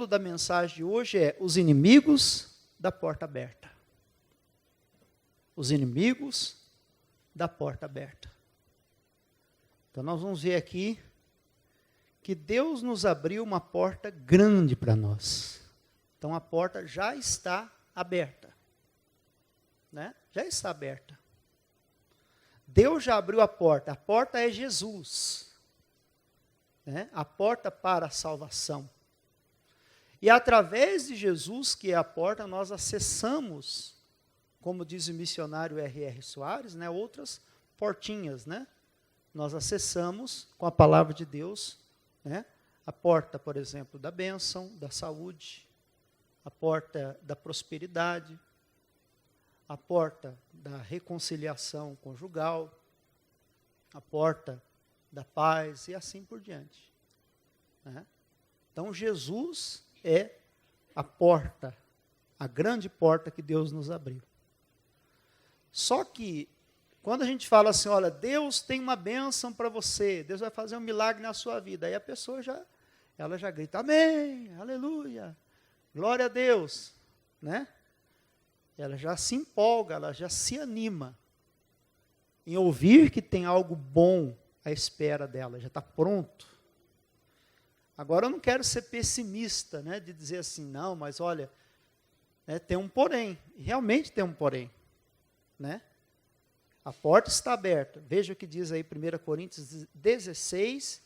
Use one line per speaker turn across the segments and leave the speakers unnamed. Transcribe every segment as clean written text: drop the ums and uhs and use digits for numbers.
título da mensagem de hoje é Os Inimigos da Porta Aberta. Os inimigos da porta aberta. Então nós vamos ver aqui que Deus nos abriu uma porta grande para nós. Então a porta já está aberta. Né? Já está aberta. Deus já abriu a porta é Jesus. Né? A porta para a salvação. E através de Jesus, que é a porta, nós acessamos, como diz o missionário R.R. Soares, né, outras portinhas, né? Nós acessamos com a palavra de Deus, né, a porta, por exemplo, da bênção, da saúde, a porta da prosperidade, a porta da reconciliação conjugal, a porta da paz e assim por diante. Né? Então, Jesus é a porta, a grande porta que Deus nos abriu. Só que, quando a gente fala assim, olha, Deus tem uma bênção para você, Deus vai fazer um milagre na sua vida, aí a pessoa ela já grita, amém, aleluia, glória a Deus, né? Ela já se empolga, ela já se anima em ouvir que tem algo bom à espera dela, já está pronto. Agora, eu não quero ser pessimista, né, de dizer assim, não, mas olha, tem um porém, realmente tem um porém. Né? A porta está aberta. Veja o que diz aí 1 Coríntios 16,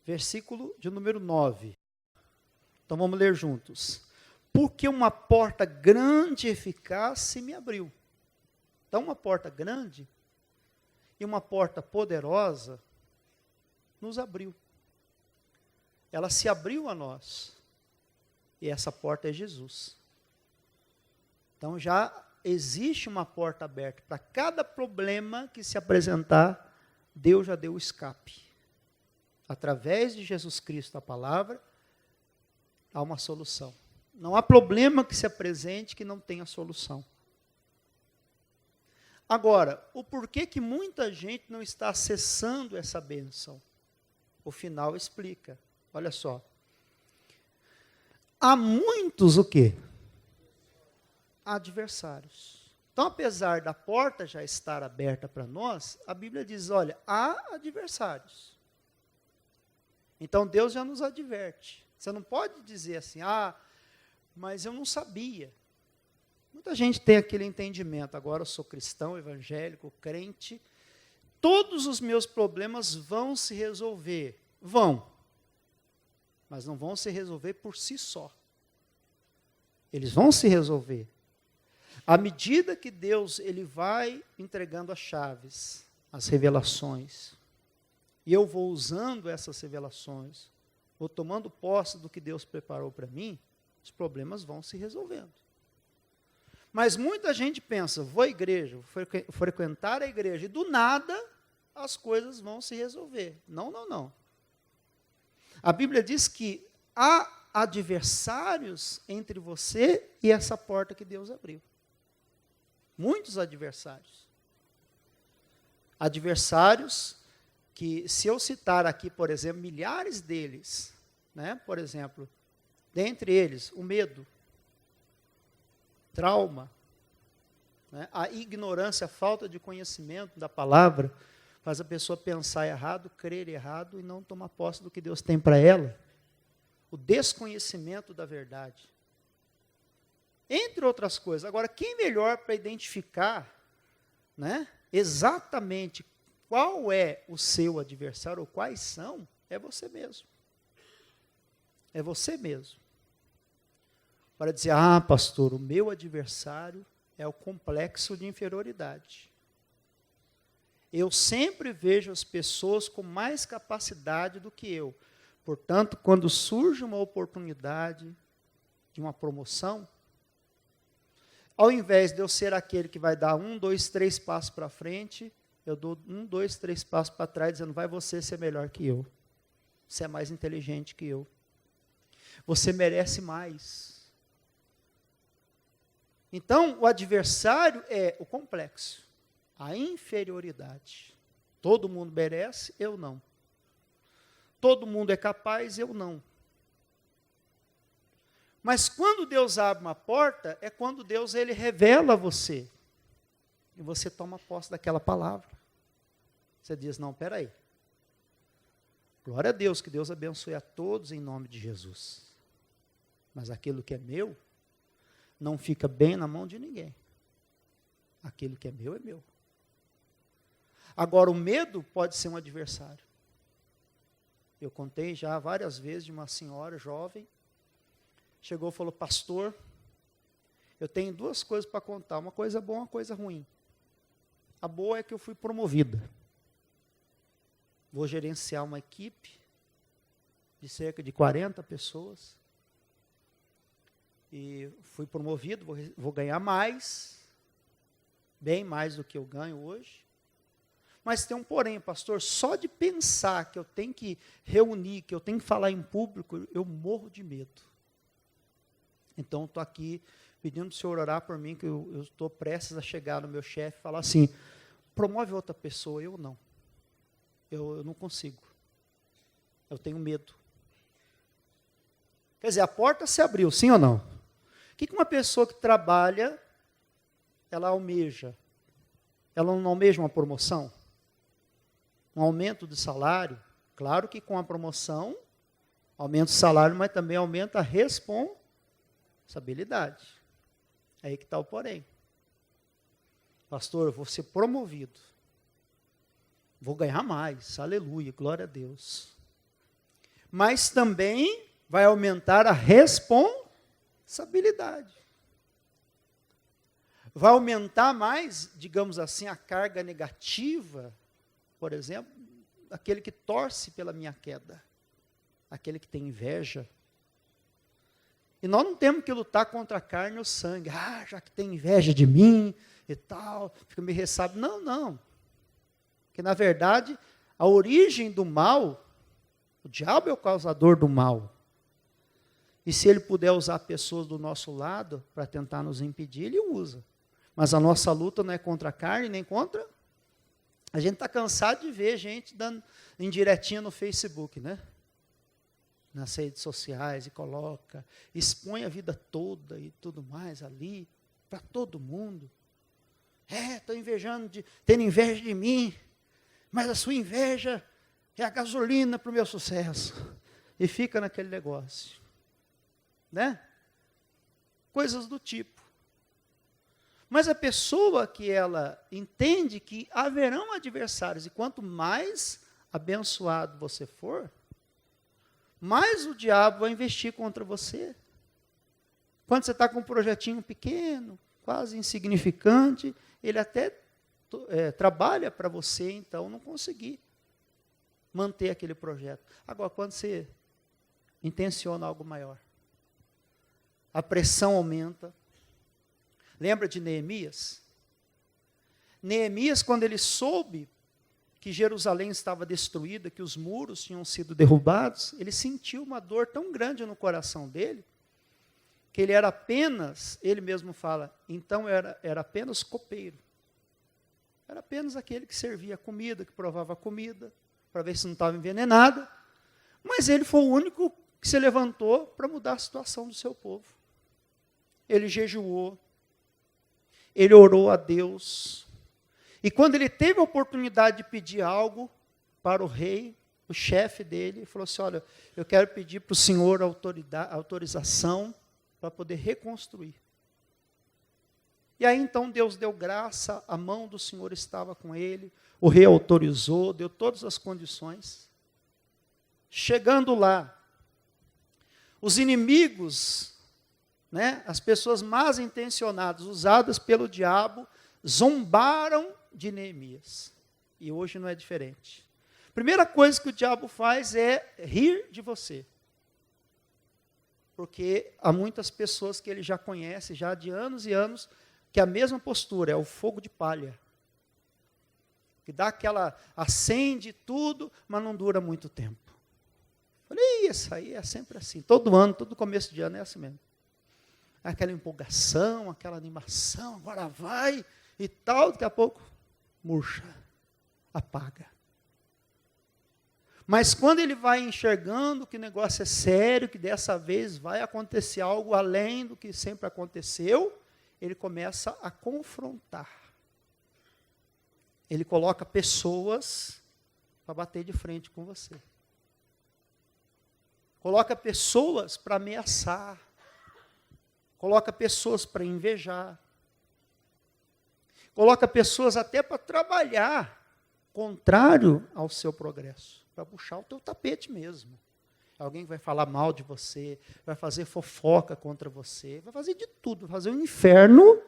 versículo de número 9. Então vamos ler juntos. Porque uma porta grande e eficaz se me abriu. Então uma porta grande e uma porta poderosa nos abriu. Ela se abriu a nós. E essa porta é Jesus. Então já existe uma porta aberta. Para cada problema que se apresentar, Deus já deu o escape. Através de Jesus Cristo, a palavra, há uma solução. Não há problema que se apresente que não tenha solução. Agora, o porquê que muita gente não está acessando essa bênção? O final explica. Olha só. Há muitos o quê? Adversários. Então, apesar da porta já estar aberta para nós, a Bíblia diz, olha, há adversários. Então, Deus já nos adverte. Você não pode dizer assim, mas eu não sabia. Muita gente tem aquele entendimento, agora eu sou cristão, evangélico, crente, todos os meus problemas vão se resolver. Vão. Mas não vão se resolver por si só. Eles vão se resolver. À medida que Deus ele vai entregando as chaves, as revelações, e eu vou usando essas revelações, vou tomando posse do que Deus preparou para mim, os problemas vão se resolvendo. Mas muita gente pensa, vou à igreja, vou frequentar a igreja, e do nada as coisas vão se resolver. Não, não, não. A Bíblia diz que há adversários entre você e essa porta que Deus abriu. Muitos adversários. Adversários que, se eu citar aqui, por exemplo, milhares deles, né? Por exemplo, dentre eles, o medo, trauma, né? A ignorância, a falta de conhecimento da palavra, faz a pessoa pensar errado, crer errado e não tomar posse do que Deus tem para ela. O desconhecimento da verdade. Entre outras coisas. Agora, quem melhor para identificar, né, exatamente qual é o seu adversário, ou quais são, é você mesmo. É você mesmo. Para dizer, pastor, o meu adversário é o complexo de inferioridade. Eu sempre vejo as pessoas com mais capacidade do que eu. Portanto, quando surge uma oportunidade de uma promoção, ao invés de eu ser aquele que vai dar 1, 2, 3 passos para frente, eu dou 1, 2, 3 passos para trás, dizendo, vai você ser melhor que eu. Você é mais inteligente que eu. Você merece mais. Então, o adversário é o complexo, a inferioridade. Todo mundo merece, eu não. Todo mundo é capaz, eu não. Mas quando Deus abre uma porta, é quando Deus ele revela a você. E você toma posse daquela palavra. Você diz, não, peraí. Glória a Deus, que Deus abençoe a todos em nome de Jesus. Mas aquilo que é meu, não fica bem na mão de ninguém. Aquilo que é meu, é meu. Agora, o medo pode ser um adversário. Eu contei já várias vezes de uma senhora jovem, chegou e falou, pastor, eu tenho duas coisas para contar, uma coisa boa e uma coisa ruim. A boa é que eu fui promovida. Vou gerenciar uma equipe de cerca de 40 pessoas. E fui promovido, vou ganhar mais, bem mais do que eu ganho hoje. Mas tem um porém, pastor, só de pensar que eu tenho que reunir, que eu tenho que falar em público, eu morro de medo. Então, estou aqui pedindo para o senhor orar por mim, que eu estou prestes a chegar no meu chefe e falar assim, promove outra pessoa, eu não. Eu não consigo. Eu tenho medo. Quer dizer, a porta se abriu, sim ou não? O que uma pessoa que trabalha, ela almeja? Ela não almeja uma promoção? Um aumento de salário? Claro que com a promoção, aumenta o salário, mas também aumenta a responsabilidade. É aí que está o porém. Pastor, eu vou ser promovido. Vou ganhar mais, aleluia, glória a Deus. Mas também vai aumentar a responsabilidade. Vai aumentar mais, digamos assim, a carga negativa, por exemplo, aquele que torce pela minha queda, aquele que tem inveja. E nós não temos que lutar contra a carne ou sangue. Ah, já que tem inveja de mim e tal, fica me ressabe. Não, não. Porque, na verdade, a origem do mal, o diabo é o causador do mal. E se ele puder usar pessoas do nosso lado para tentar nos impedir, ele usa. Mas a nossa luta não é contra a carne, nem contra... A gente está cansado de ver gente dando indiretinha no Facebook, né? Nas redes sociais, e coloca, expõe a vida toda e tudo mais ali, para todo mundo. Estou tendo inveja de mim, mas a sua inveja é a gasolina para o meu sucesso. E fica naquele negócio. Né? Coisas do tipo. Mas a pessoa que ela entende que haverão adversários, e quanto mais abençoado você for, mais o diabo vai investir contra você. Quando você está com um projetinho pequeno, quase insignificante, ele até trabalha para você, então, não conseguir manter aquele projeto. Agora, quando você intenciona algo maior, a pressão aumenta. Lembra de Neemias? Neemias, quando ele soube que Jerusalém estava destruída, que os muros tinham sido derrubados, ele sentiu uma dor tão grande no coração dele, que ele era apenas, ele mesmo fala, então era apenas copeiro. Era apenas aquele que servia comida, que provava comida, para ver se não estava envenenada, mas ele foi o único que se levantou para mudar a situação do seu povo. Ele jejuou, ele orou a Deus, e quando ele teve a oportunidade de pedir algo para o rei, o chefe dele, ele falou assim, olha, eu quero pedir para o senhor autorização para poder reconstruir. E aí então Deus deu graça, a mão do Senhor estava com ele, o rei autorizou, deu todas as condições. Chegando lá, os inimigos, né, as pessoas mal intencionadas, usadas pelo diabo, zombaram de Neemias. E hoje não é diferente. Primeira coisa que o diabo faz é rir de você. Porque há muitas pessoas que ele já conhece, já de anos e anos, que a mesma postura é o fogo de palha. Que dá aquela, acende tudo, mas não dura muito tempo. Falei, isso aí é sempre assim. Todo ano, todo começo de ano é assim mesmo. Aquela empolgação, aquela animação, agora vai e tal, daqui a pouco murcha, apaga. Mas quando ele vai enxergando que o negócio é sério, que dessa vez vai acontecer algo além do que sempre aconteceu, ele começa a confrontar. Ele coloca pessoas para bater de frente com você. Coloca pessoas para ameaçar. Coloca pessoas para invejar. Coloca pessoas até para trabalhar contrário ao seu progresso, para puxar o teu tapete mesmo. Alguém vai falar mal de você, vai fazer fofoca contra você, vai fazer de tudo, vai fazer um inferno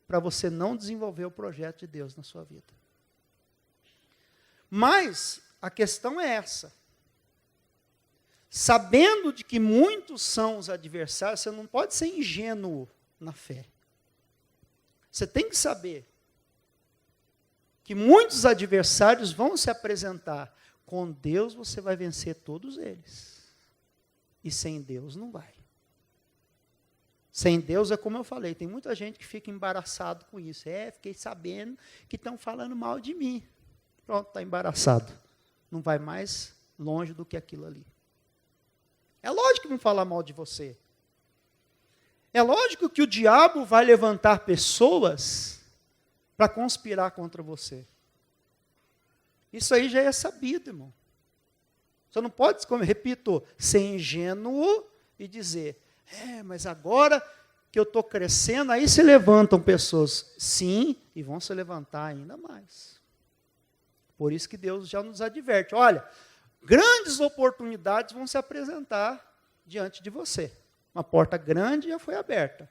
para você não desenvolver o projeto de Deus na sua vida. Mas a questão é essa. Sabendo de que muitos são os adversários, você não pode ser ingênuo na fé. Você tem que saber que muitos adversários vão se apresentar. Com Deus você vai vencer todos eles. E sem Deus não vai. Sem Deus é como eu falei, tem muita gente que fica embaraçado com isso. Fiquei sabendo que estão falando mal de mim. Pronto, está embaraçado. Não vai mais longe do que aquilo ali. É lógico que vão falar mal de você. É lógico que o diabo vai levantar pessoas para conspirar contra você. Isso aí já é sabido, irmão. Você não pode, como eu repito, ser ingênuo e dizer, mas agora que eu estou crescendo, aí se levantam pessoas. Sim, e vão se levantar ainda mais. Por isso que Deus já nos adverte. Olha, grandes oportunidades vão se apresentar diante de você. Uma porta grande já foi aberta.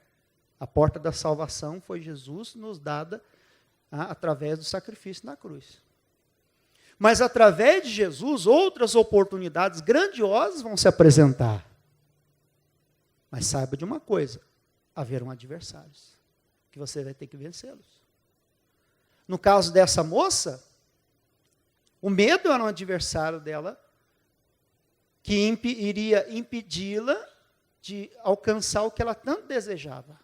A porta da salvação foi Jesus nos dada através do sacrifício na cruz. Mas através de Jesus, outras oportunidades grandiosas vão se apresentar. Mas saiba de uma coisa, haverão adversários, que você vai ter que vencê-los. No caso dessa moça, o medo era um adversário dela, que iria impedi-la de alcançar o que ela tanto desejava.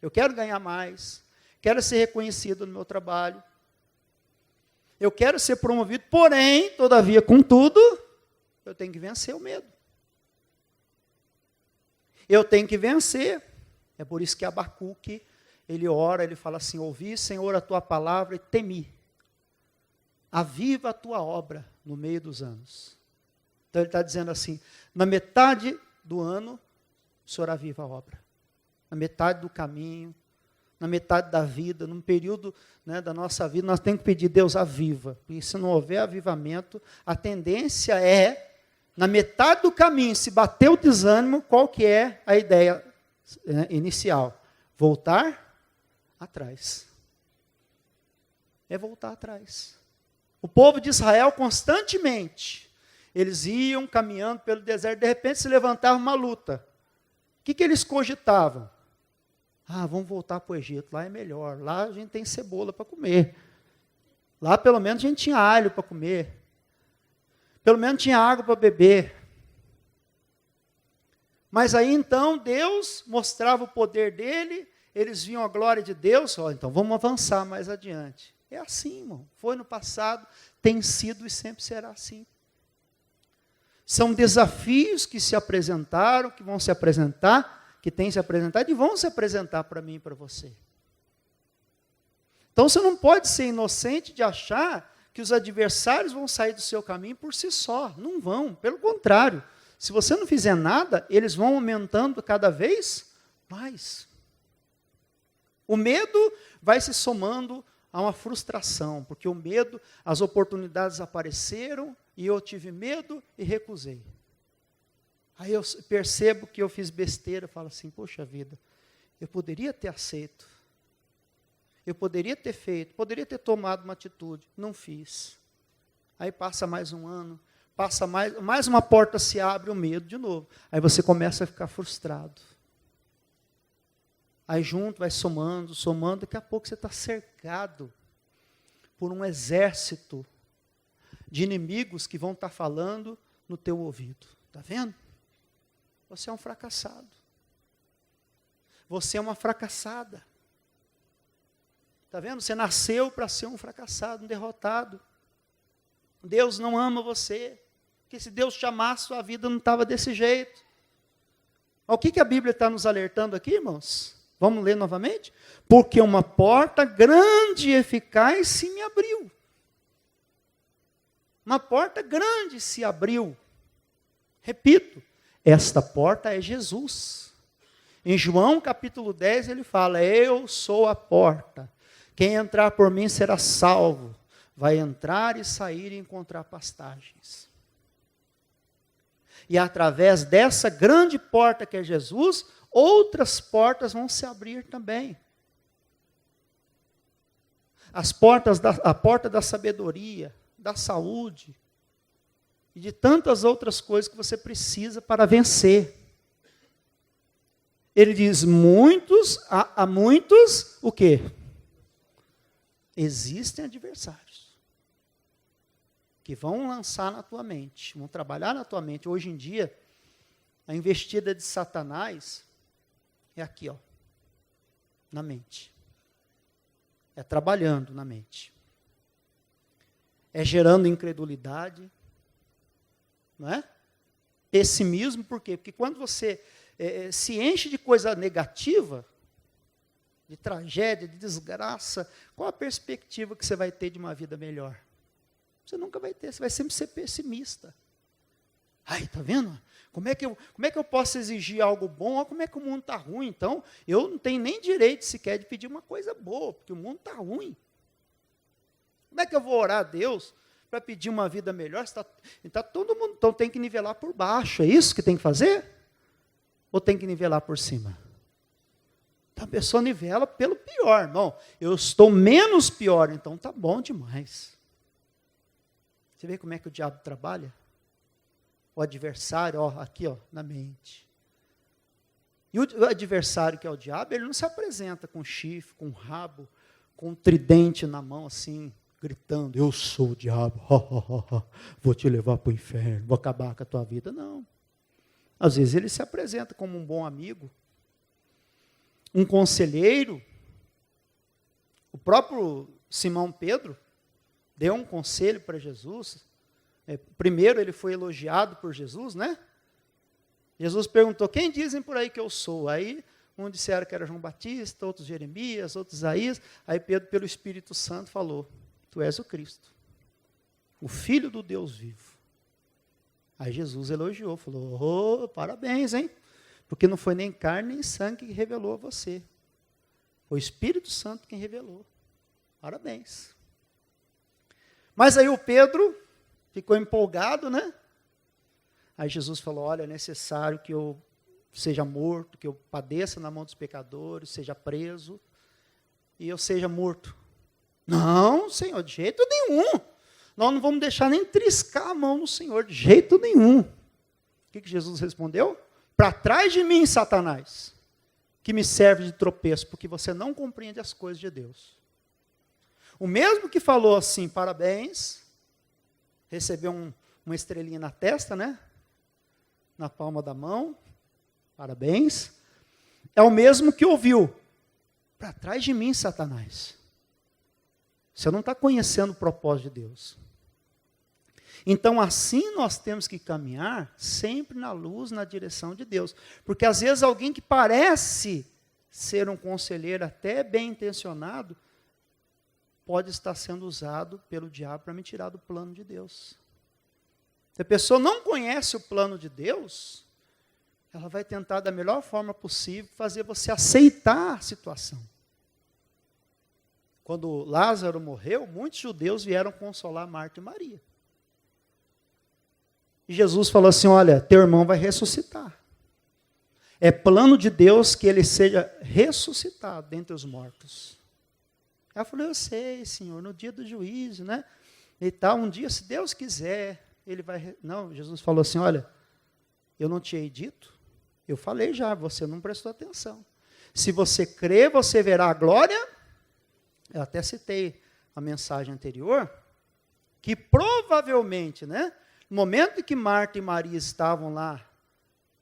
Eu quero ganhar mais, quero ser reconhecido no meu trabalho, eu quero ser promovido, porém, todavia, contudo, eu tenho que vencer o medo. Eu tenho que vencer. É por isso que Abacuque, ele ora, ele fala assim, ouvi, Senhor, a tua palavra e temi. Aviva a tua obra no meio dos anos. Então ele está dizendo assim, na metade do ano, o Senhor aviva a obra. Na metade do caminho, na metade da vida, num período da nossa vida, nós temos que pedir, Deus, aviva. E se não houver avivamento, a tendência é, na metade do caminho, se bater o desânimo, qual que é a ideia inicial? Voltar atrás. É voltar atrás. O povo de Israel, constantemente, eles iam caminhando pelo deserto, de repente se levantava uma luta. O que eles cogitavam? Vamos voltar para o Egito, lá é melhor, lá a gente tem cebola para comer. Lá pelo menos a gente tinha alho para comer. Pelo menos tinha água para beber. Mas aí então Deus mostrava o poder dele, eles viam a glória de Deus, então vamos avançar mais adiante. É assim, irmão. Foi no passado, tem sido e sempre será assim. São desafios que se apresentaram, que vão se apresentar, que têm se apresentado e vão se apresentar para mim e para você. Então você não pode ser inocente de achar que os adversários vão sair do seu caminho por si só. Não vão, pelo contrário. Se você não fizer nada, eles vão aumentando cada vez mais. O medo vai se somando a uma frustração, porque o medo, as oportunidades apareceram e eu tive medo e recusei. Aí eu percebo que eu fiz besteira, falo assim, poxa vida, eu poderia ter aceito, eu poderia ter feito, poderia ter tomado uma atitude, não fiz. Aí passa mais um ano, passa mais uma porta se abre, o medo de novo. Aí você começa a ficar frustrado. Aí junto, vai somando, daqui a pouco você está cercado por um exército de inimigos que vão estar falando no teu ouvido. Está vendo? Você é um fracassado. Você é uma fracassada. Está vendo? Você nasceu para ser um fracassado, um derrotado. Deus não ama você. Porque se Deus chamasse, sua vida não estava desse jeito. O que a Bíblia está nos alertando aqui, irmãos? Vamos ler novamente? Porque uma porta grande e eficaz se me abriu. Uma porta grande se abriu. Repito, esta porta é Jesus. Em João capítulo 10 ele fala, eu sou a porta. Quem entrar por mim será salvo. Vai entrar e sair e encontrar pastagens. E através dessa grande porta que é Jesus, outras portas vão se abrir também. A porta da sabedoria, da saúde, e de tantas outras coisas que você precisa para vencer. Ele diz, há muitos, o quê? Existem adversários que vão lançar na tua mente, vão trabalhar na tua mente. Hoje em dia, a investida de Satanás é aqui, ó, na mente. É trabalhando na mente. É gerando incredulidade, não é? Pessimismo, por quê? Porque quando você se enche de coisa negativa, de tragédia, de desgraça, qual a perspectiva que você vai ter de uma vida melhor? Você nunca vai ter, você vai sempre ser pessimista. Ai, tá vendo? Como é que eu posso exigir algo bom? Olha como é que o mundo está ruim. Então, eu não tenho nem direito sequer de pedir uma coisa boa, porque o mundo está ruim. Como é que eu vou orar a Deus para pedir uma vida melhor? Está todo mundo, então tem que nivelar por baixo. É isso que tem que fazer? Ou tem que nivelar por cima? Então a pessoa nivela pelo pior. Não, eu estou menos pior, então está bom demais. Você vê como é que o diabo trabalha? O adversário, ó, aqui, ó, na mente. E o adversário, que é o diabo, ele não se apresenta com chifre, com rabo, com um tridente na mão, assim, gritando, eu sou o diabo, vou te levar para o inferno, vou acabar com a tua vida. Não. Às vezes ele se apresenta como um bom amigo, um conselheiro. O próprio Simão Pedro deu um conselho para Jesus. Primeiro ele foi elogiado por Jesus, né? Jesus perguntou, quem dizem por aí que eu sou? Aí um disseram que era João Batista, outros Jeremias, outros Isaías. Aí Pedro, pelo Espírito Santo, falou, tu és o Cristo, o Filho do Deus vivo. Aí Jesus elogiou, falou, oh, parabéns, hein? Porque não foi nem carne nem sangue que revelou a você. Foi o Espírito Santo quem revelou. Parabéns. Mas aí o Pedro ficou empolgado, né? Aí Jesus falou, olha, é necessário que eu seja morto, que eu padeça na mão dos pecadores, seja preso, e eu seja morto. Não, Senhor, de jeito nenhum. Nós não vamos deixar nem triscar a mão no Senhor, de jeito nenhum. O que Jesus respondeu? Para trás de mim, Satanás, que me serve de tropeço, porque você não compreende as coisas de Deus. O mesmo que falou assim, parabéns, recebeu uma estrelinha na testa, né? Na palma da mão, parabéns. É o mesmo que ouviu, para trás de mim, Satanás. Você não está conhecendo o propósito de Deus. Então, assim nós temos que caminhar sempre na luz, na direção de Deus. Porque às vezes alguém que parece ser um conselheiro até bem intencionado, pode estar sendo usado pelo diabo para me tirar do plano de Deus. Se a pessoa não conhece o plano de Deus, ela vai tentar da melhor forma possível fazer você aceitar a situação. Quando Lázaro morreu, muitos judeus vieram consolar Marta e Maria. E Jesus falou assim, olha, teu irmão vai ressuscitar. É plano de Deus que ele seja ressuscitado dentre os mortos. Ela falou, eu sei, Senhor, no dia do juízo, né? E tal, um dia, se Deus quiser, ele vai... Não, Jesus falou assim, olha, eu não te hei dito, eu falei já, você não prestou atenção. Se você crer, você verá a glória. Eu até citei a mensagem anterior, que provavelmente, né? No momento em que Marta e Maria estavam lá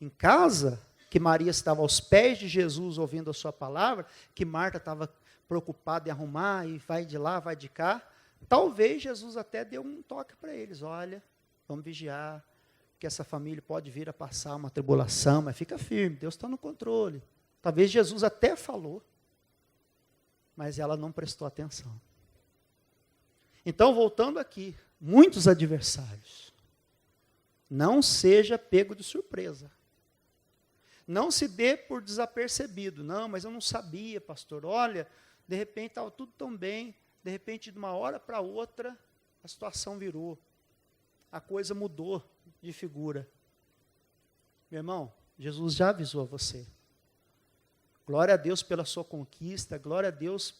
em casa, que Maria estava aos pés de Jesus ouvindo a sua palavra, que Marta estava preocupada em arrumar e vai de lá, vai de cá, talvez Jesus até deu um toque para eles, olha, vamos vigiar, que essa família pode vir a passar uma tribulação, mas fica firme, Deus está no controle. Talvez Jesus até falou, mas ela não prestou atenção. Então, voltando aqui, muitos adversários. Não seja pego de surpresa. Não se dê por desapercebido. Não, mas eu não sabia, pastor. Olha, de repente estava tudo tão bem, de repente, de uma hora para outra, a situação virou. A coisa mudou de figura. Meu irmão, Jesus já avisou a você. Glória a Deus pela sua conquista, glória a Deus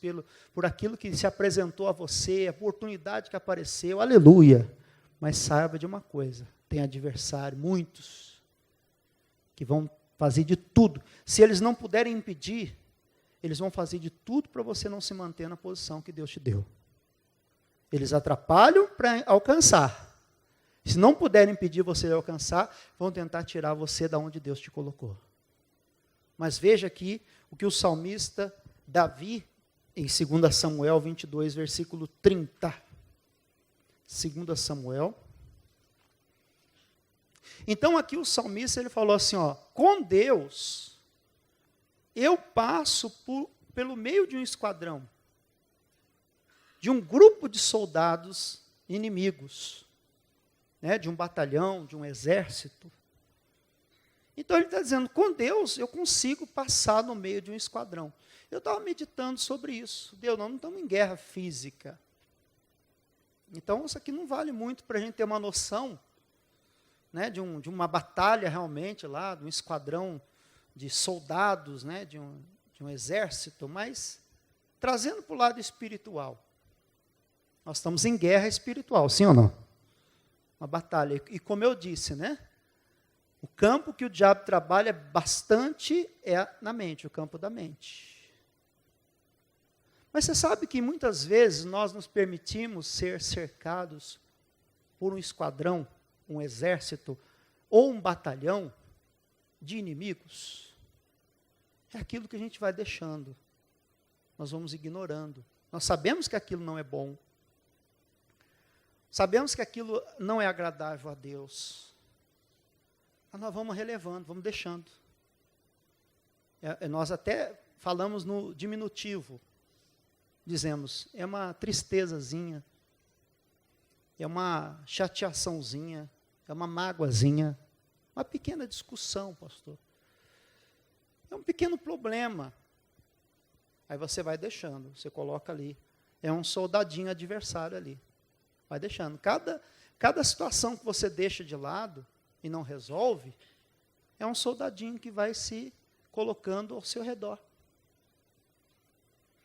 por aquilo que se apresentou a você, a oportunidade que apareceu, aleluia. Mas saiba de uma coisa, tem adversário, muitos, que vão fazer de tudo. Se eles não puderem impedir, eles vão fazer de tudo para você não se manter na posição que Deus te deu. Eles atrapalham para alcançar. Se não puderem impedir você de alcançar, vão tentar tirar você da onde Deus te colocou. Mas veja aqui o que o salmista Davi, em 2 Samuel 22, versículo 30. 2 Samuel. Então aqui o salmista ele falou assim, ó, com Deus eu passo pelo meio de um esquadrão, de um grupo de soldados inimigos, né, de um batalhão, de um exército. Então ele está dizendo, com Deus eu consigo passar no meio de um esquadrão. Eu estava meditando sobre isso. Deus, nós não estamos em guerra física. Então isso aqui não vale muito para a gente ter uma noção, né, de uma batalha realmente lá, de um esquadrão de soldados, né, de um exército, mas trazendo para o lado espiritual. Nós estamos em guerra espiritual, sim ou não? Uma batalha. E como eu disse, né? O campo que o diabo trabalha bastante é na mente, o campo da mente. Mas você sabe que muitas vezes nós nos permitimos ser cercados por um esquadrão, um exército ou um batalhão de inimigos. É aquilo que a gente vai deixando. Nós vamos ignorando. Nós sabemos que aquilo não é bom. Sabemos que aquilo não é agradável a Deus. Mas nós vamos relevando, vamos deixando. Nós até falamos no diminutivo. Dizemos, é uma tristezazinha, é uma chateaçãozinha, é uma mágoazinha, uma pequena discussão, pastor. É um pequeno problema. Aí você vai deixando, você coloca ali. É um soldadinho adversário ali. Vai deixando. Cada situação que você deixa de lado e não resolve, é um soldadinho que vai se colocando ao seu redor.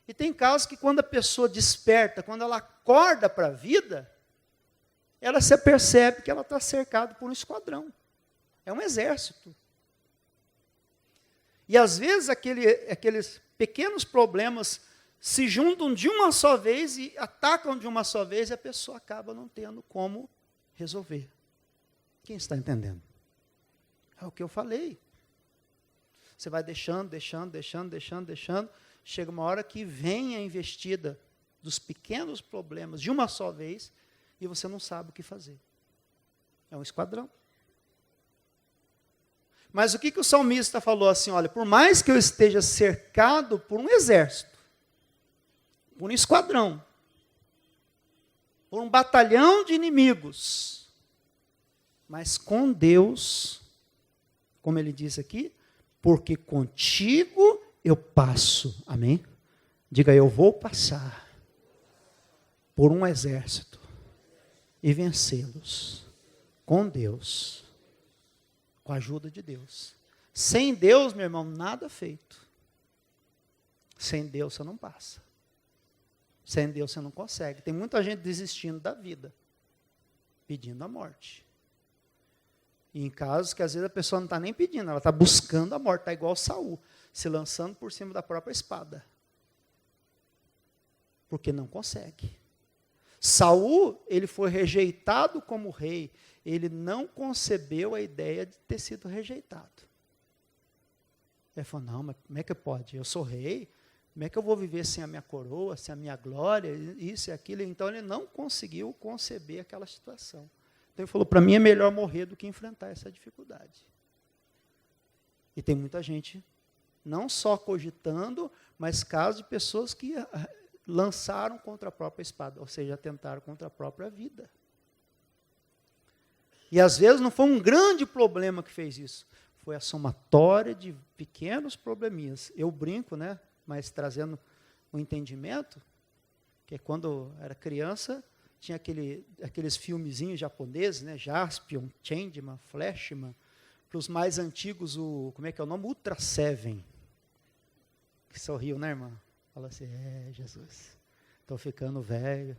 E tem casos que quando a pessoa desperta, quando ela acorda para a vida, ela se percebe que ela está cercada por um esquadrão. É um exército. E às vezes aqueles pequenos problemas se juntam de uma só vez e atacam de uma só vez e a pessoa acaba não tendo como resolver. Quem está entendendo? É o que eu falei. Você vai deixando. Chega uma hora que vem a investida dos pequenos problemas de uma só vez e você não sabe o que fazer. É um esquadrão. Mas o que o salmista falou assim, olha, por mais que eu esteja cercado por um exército, por um esquadrão, por um batalhão de inimigos, mas com Deus, como ele diz aqui, porque contigo eu passo, amém? Diga, eu vou passar por um exército e vencê-los com Deus, com a ajuda de Deus. Sem Deus, meu irmão, nada feito. Sem Deus você não passa. Sem Deus você não consegue. Tem muita gente desistindo da vida, pedindo a morte. E em casos que às vezes a pessoa não está nem pedindo, ela está buscando a morte, está igual Saul, se lançando por cima da própria espada. Porque não consegue. Saul, ele foi rejeitado como rei, ele não concebeu a ideia de ter sido rejeitado. Ele falou, não, mas como é que pode? Eu sou rei, como é que eu vou viver sem a minha coroa, sem a minha glória, isso e aquilo? Então ele não conseguiu conceber aquela situação. Então ele falou, para mim é melhor morrer do que enfrentar essa dificuldade. E tem muita gente, não só cogitando, mas casos de pessoas que lançaram contra a própria espada, ou seja, atentaram contra a própria vida. E às vezes não foi um grande problema que fez isso, foi a somatória de pequenos probleminhas. Eu brinco, né, mas trazendo um entendimento, que quando era criança, tinha aqueles filmezinhos japoneses, né, Jaspion, Changeman, Flashman, para os mais antigos, como é que é o nome? Ultra Seven. Que sorriu, né, irmã? Fala assim, Jesus, estou ficando velho.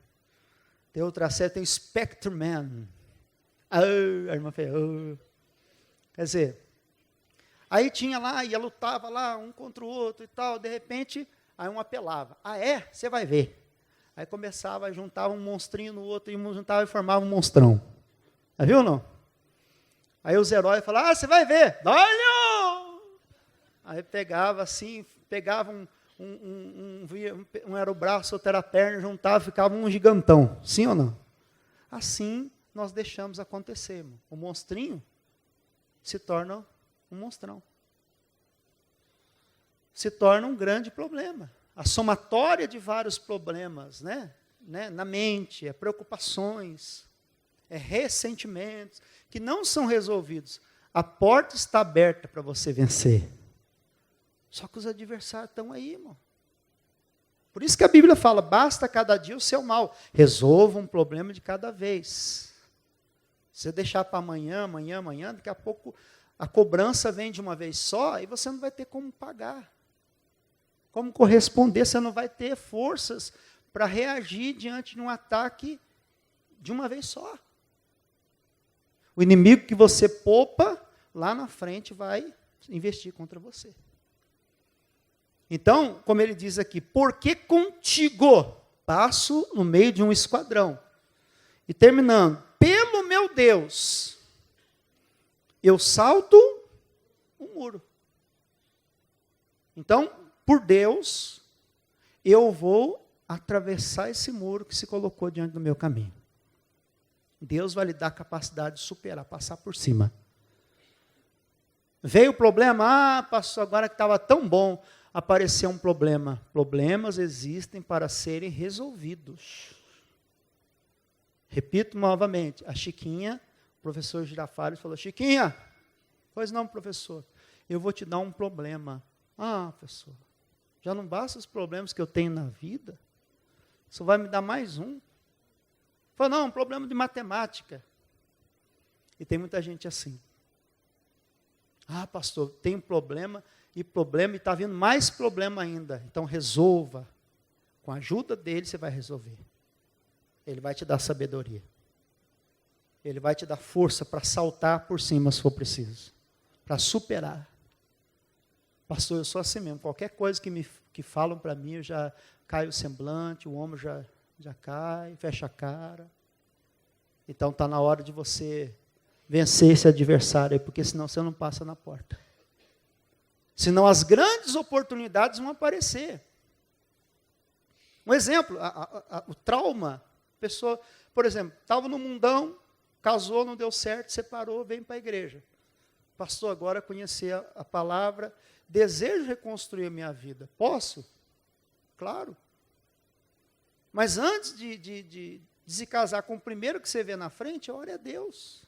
Tem Ultra Seven, tem o Spectreman. A irmã fez, Quer dizer, aí tinha lá, ia lutava lá, um contra o outro e tal, de repente, aí um apelava. Você vai ver. Aí começava, juntava um monstrinho no outro, e um juntava e formava um monstrão. Viu ou não? Aí os heróis falavam, você vai ver. Olha! Aí pegava assim, pegava um era o braço, outro era a perna, juntava, ficava um gigantão. Sim ou não? Assim nós deixamos acontecer. Irmão. O monstrinho se torna um monstrão. Se torna um grande problema. A somatória de vários problemas, né? Na mente, preocupações, ressentimentos, que não são resolvidos. A porta está aberta para você vencer. Só que os adversários estão aí, irmão. Por isso que a Bíblia fala, basta cada dia o seu mal. Resolva um problema de cada vez. Se você deixar para amanhã, daqui a pouco a cobrança vem de uma vez só e você não vai ter como pagar. Como corresponder, você não vai ter forças para reagir diante de um ataque de uma vez só. O inimigo que você poupa, lá na frente vai investir contra você. Então, como ele diz aqui, porque contigo passo no meio de um esquadrão. E terminando, pelo meu Deus, eu salto um muro. Então, por Deus, eu vou atravessar esse muro que se colocou diante do meu caminho. Deus vai lhe dar a capacidade de superar, passar por cima. Veio o problema, pastor, agora que estava tão bom, apareceu um problema. Problemas existem para serem resolvidos. Repito novamente, a Chiquinha, o professor Girafales falou, Chiquinha, pois não, professor, eu vou te dar um problema. Professor, já não basta os problemas que eu tenho na vida? Você vai me dar mais um? Falou, não, um problema de matemática. E tem muita gente assim. Pastor, tem um problema, e está vindo mais problema ainda. Então resolva. Com a ajuda dele, você vai resolver. Ele vai te dar sabedoria. Ele vai te dar força para saltar por cima, se for preciso. Para superar. Pastor, eu sou assim mesmo. Qualquer coisa que falam para mim, eu já caio o semblante, o ombro já cai, fecha a cara. Então está na hora de você vencer esse adversário, porque senão você não passa na porta. Senão as grandes oportunidades vão aparecer. Um exemplo, o trauma. Pessoa, por exemplo, estava no mundão, casou, não deu certo, separou, veio para a igreja. Pastor, agora conhecer a palavra, desejo reconstruir a minha vida. Posso? Claro. Mas antes de se casar com o primeiro que você vê na frente, ore a Deus.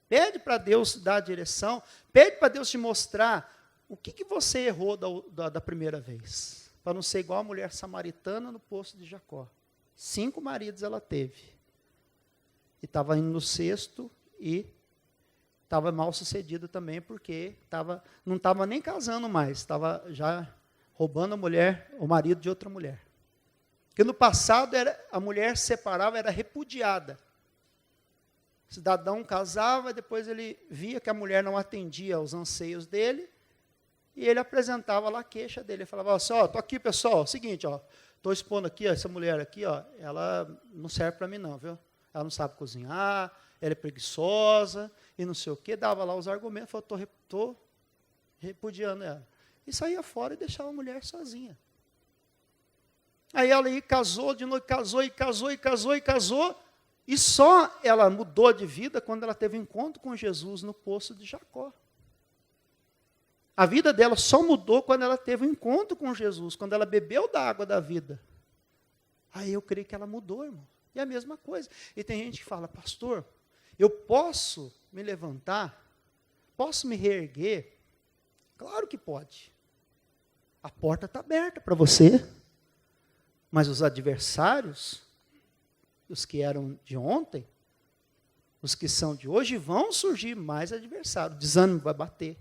Pede para Deus dar a direção, pede para Deus te mostrar o que você errou da primeira vez. Para não ser igual a mulher samaritana no poço de Jacó. 5 maridos ela teve. E estava indo no 6º e estava mal sucedido também, porque não estava nem casando mais, estava já roubando o marido de outra mulher. Porque no passado a mulher separava, era repudiada. O cidadão casava, depois ele via que a mulher não atendia aos anseios dele, e ele apresentava lá a queixa dele. Ele falava assim, estou aqui, pessoal, é o seguinte, estou expondo aqui, essa mulher aqui, ela não serve para mim não, viu? Ela não sabe cozinhar, ela é preguiçosa, e não sei o quê. Dava lá os argumentos, falou, estou repudiando ela. E saía fora e deixava a mulher sozinha. Aí ela casou, de noite casou. E só ela mudou de vida quando ela teve um encontro com Jesus no poço de Jacó. A vida dela só mudou quando ela teve um encontro com Jesus, quando ela bebeu da água da vida. Aí eu creio que ela mudou, irmão. E é a mesma coisa. E tem gente que fala, pastor, eu posso me levantar? Posso me reerguer? Claro que pode. A porta está aberta para você. Mas os adversários, os que eram de ontem, os que são de hoje, vão surgir mais adversários. O desânimo vai bater.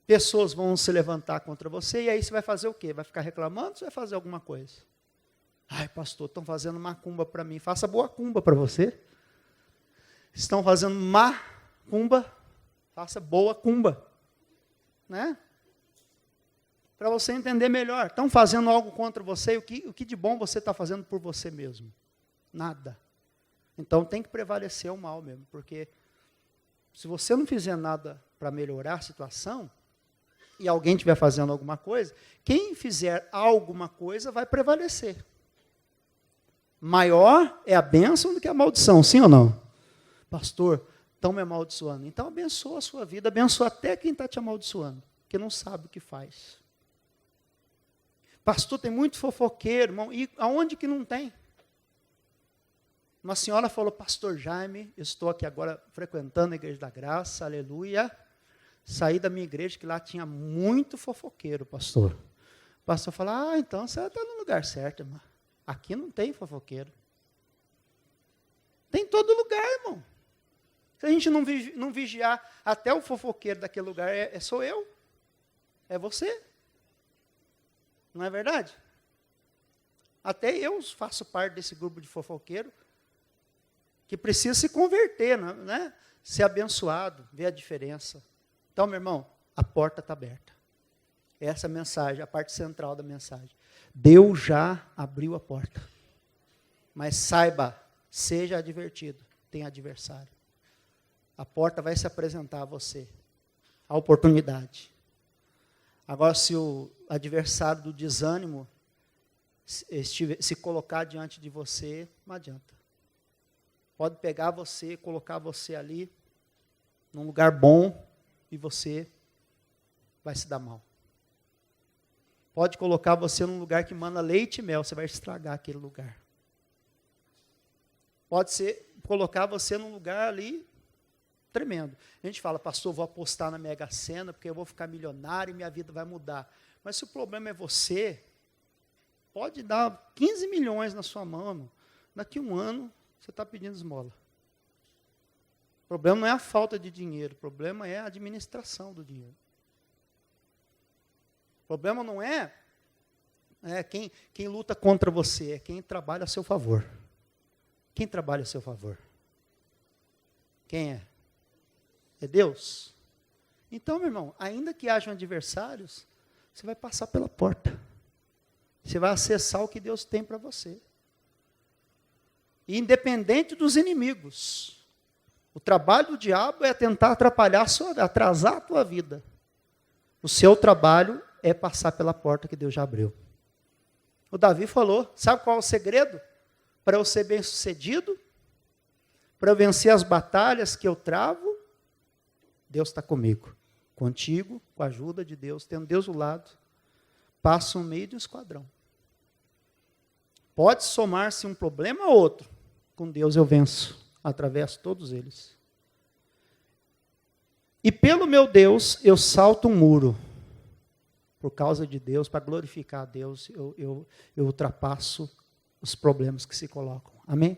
Pessoas vão se levantar contra você, e aí você vai fazer o quê? Vai ficar reclamando ou você vai fazer alguma coisa? Ai, pastor, estão fazendo macumba para mim. Faça boa cumba para você. Estão fazendo má cumba, faça boa cumba. Né? Para você entender melhor. Estão fazendo algo contra você, o que de bom você está fazendo por você mesmo? Nada. Então tem que prevalecer o mal mesmo, porque se você não fizer nada para melhorar a situação, e alguém estiver fazendo alguma coisa, quem fizer alguma coisa vai prevalecer. Maior é a bênção do que a maldição, sim ou não? Pastor, estão me amaldiçoando. Então abençoa a sua vida, abençoa até quem está te amaldiçoando, que não sabe o que faz. Pastor, tem muito fofoqueiro, irmão, e aonde que não tem? Uma senhora falou, pastor Jaime, eu estou aqui agora frequentando a Igreja da Graça, aleluia. Saí da minha igreja, que lá tinha muito fofoqueiro, pastor. O pastor falou, então você está no lugar certo, irmão. Aqui não tem fofoqueiro. Tem em todo lugar, irmão. Se a gente não vigiar até o fofoqueiro daquele lugar, sou eu. É você. Não é verdade? Até eu faço parte desse grupo de fofoqueiro que precisa se converter, né? Ser abençoado, ver a diferença. Então, meu irmão, a porta está aberta. Essa é a mensagem, a parte central da mensagem. Deus já abriu a porta. Mas saiba, seja advertido, tem adversário. A porta vai se apresentar a você. A oportunidade. Agora, se o adversário do desânimo se colocar diante de você, não adianta. Pode pegar você, colocar você ali, num lugar bom, e você vai se dar mal. Pode colocar você num lugar que manda leite e mel, você vai estragar aquele lugar. Pode colocar você num lugar ali tremendo. A gente fala, pastor, vou apostar na Mega Sena, porque eu vou ficar milionário e minha vida vai mudar. Mas se o problema é você, pode dar 15 milhões na sua mão, daqui a um ano você está pedindo esmola. O problema não é a falta de dinheiro, o problema é a administração do dinheiro. O problema não é quem luta contra você, é quem trabalha a seu favor. Quem trabalha a seu favor? Quem é? É Deus? Então, meu irmão, ainda que hajam adversários, você vai passar pela porta. Você vai acessar o que Deus tem para você. E independente dos inimigos, o trabalho do diabo é tentar atrasar a tua vida. O seu trabalho é passar pela porta que Deus já abriu. O Davi falou, sabe qual é o segredo? Para eu ser bem-sucedido, para eu vencer as batalhas que eu travo, Deus está comigo. Contigo, com a ajuda de Deus, tendo Deus do lado, passo no meio de um esquadrão. Pode somar-se um problema a outro, com Deus eu venço. Atravesso todos eles. E pelo meu Deus, eu salto um muro. Por causa de Deus, para glorificar a Deus, eu ultrapasso os problemas que se colocam. Amém?